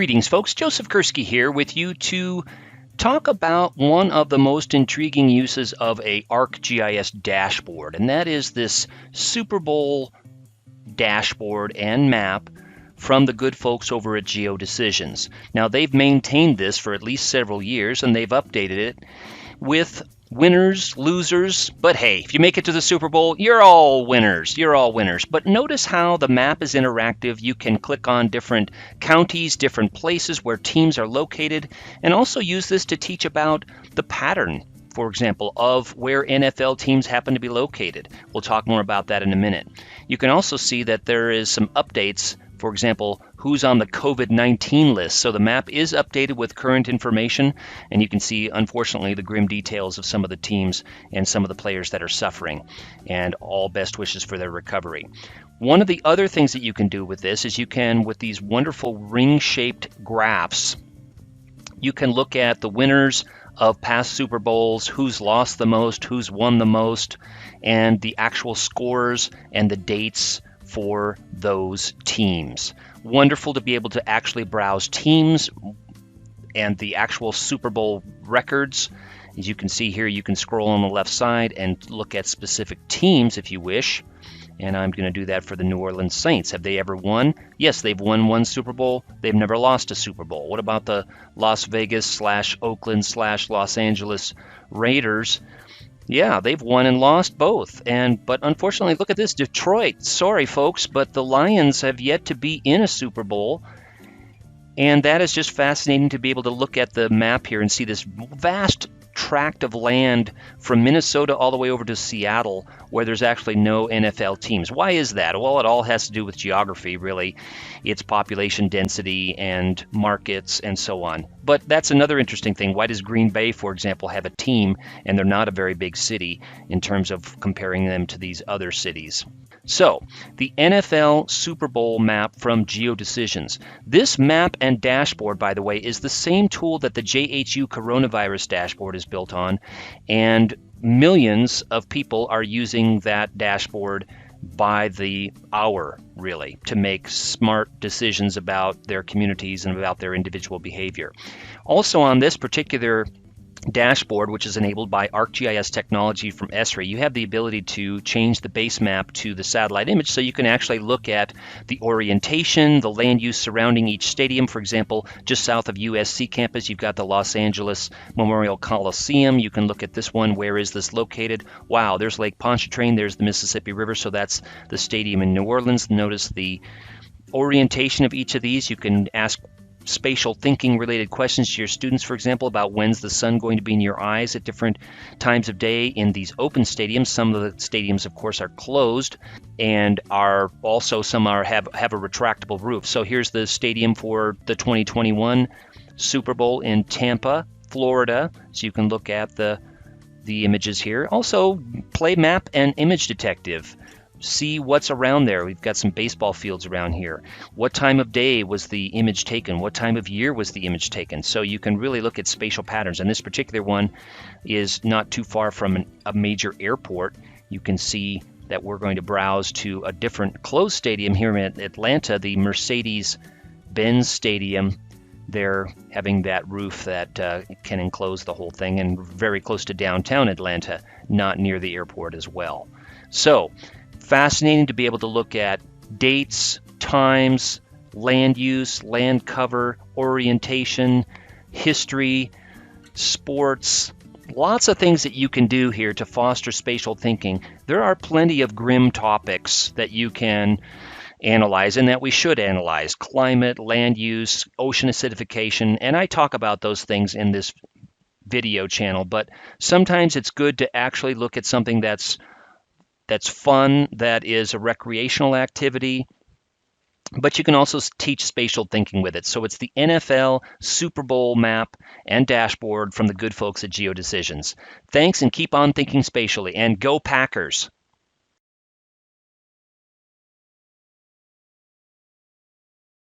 Greetings, folks. Joseph Kursky here with you to talk about one of the most intriguing uses of a ArcGIS dashboard, and that is this Super Bowl dashboard and map from the good folks over at GeoDecisions. Now, they've maintained this for at least several years, and they've updated it with winners, losers, but hey, if you make it to the Super Bowl, you're all winners. You're all winners. But notice how the map is interactive. You can click on different counties, different places where teams are located, and also use this to teach about the pattern, for example, of where NFL teams happen to be located. We'll talk more about that in a minute. You can also see that there is some updates. For example, who's on the COVID-19 list. So the map is updated with current information, and you can see, unfortunately, the grim details of some of the teams and some of the players that are suffering, and all best wishes for their recovery. One of the other things that you can do with this is you can, with these wonderful ring-shaped graphs, you can look at the winners of past Super Bowls, who's lost the most, who's won the most, and the actual scores and the dates for those teams. Wonderful to be able to actually browse teams and the actual Super Bowl records. As you can see here, you can scroll on the left side and look at specific teams if you wish. And I'm going to do that for the New Orleans Saints. Have they ever won? Yes, they've won one Super Bowl. They've never lost a Super Bowl. What about the Las Vegas / Oakland / Los Angeles Raiders? Yeah, they've won and lost both. But unfortunately, look at this, Detroit. Sorry, folks, but the Lions have yet to be in a Super Bowl. And that is just fascinating to be able to look at the map here and see this vast tract of land from Minnesota all the way over to Seattle where there's actually no NFL teams. Why is that? Well, it all has to do with geography, really. It's population density and markets and so on. But that's another interesting thing. Why does Green Bay, for example, have a team and they're not a very big city in terms of comparing them to these other cities? So, the NFL Super Bowl map from GeoDecisions. This map and dashboard, by the way, is the same tool that the JHU coronavirus dashboard is built on, and millions of people are using that dashboard by the hour, really, to make smart decisions about their communities and about their individual behavior. Also on this particular dashboard, which is enabled by ArcGIS technology from Esri, you have the ability to change the base map to the satellite image, so you can actually look at the orientation, the land use surrounding each stadium. For example, just south of USC campus, you've got the Los Angeles Memorial Coliseum. You can look at this one. Where is this located? Wow, there's Lake Pontchartrain, there's the Mississippi River, so that's the stadium in New Orleans. Notice the orientation of each of these. You can ask spatial thinking related questions to your students, for example, about when's the sun going to be in your eyes at different times of day in these open stadiums. Some of the stadiums, of course, are closed and are also some have a retractable roof. So here's the stadium for the 2021 Super Bowl in Tampa, Florida. So you can look at the images here. Also, play map and image detective. See what's around there. We've got some baseball fields around here. What time of day was the image taken? What time of year was the image taken? So you can really look at spatial patterns. And this particular one is not too far from a major airport. You can see that we're going to browse to a different closed stadium here in Atlanta, the Mercedes-Benz Stadium. They're having that roof that can enclose the whole thing, and very close to downtown Atlanta, not near the airport as well. So, fascinating to be able to look at dates, times, land use, land cover, orientation, history, sports, lots of things that you can do here to foster spatial thinking. There are plenty of grim topics that you can analyze and that we should analyze: climate, land use, ocean acidification, and I talk about those things in this video channel, but sometimes it's good to actually look at something that's fun, that is a recreational activity, but you can also teach spatial thinking with it. So it's the NFL Super Bowl map and dashboard from the good folks at GeoDecisions. Thanks, and keep on thinking spatially, and go Packers!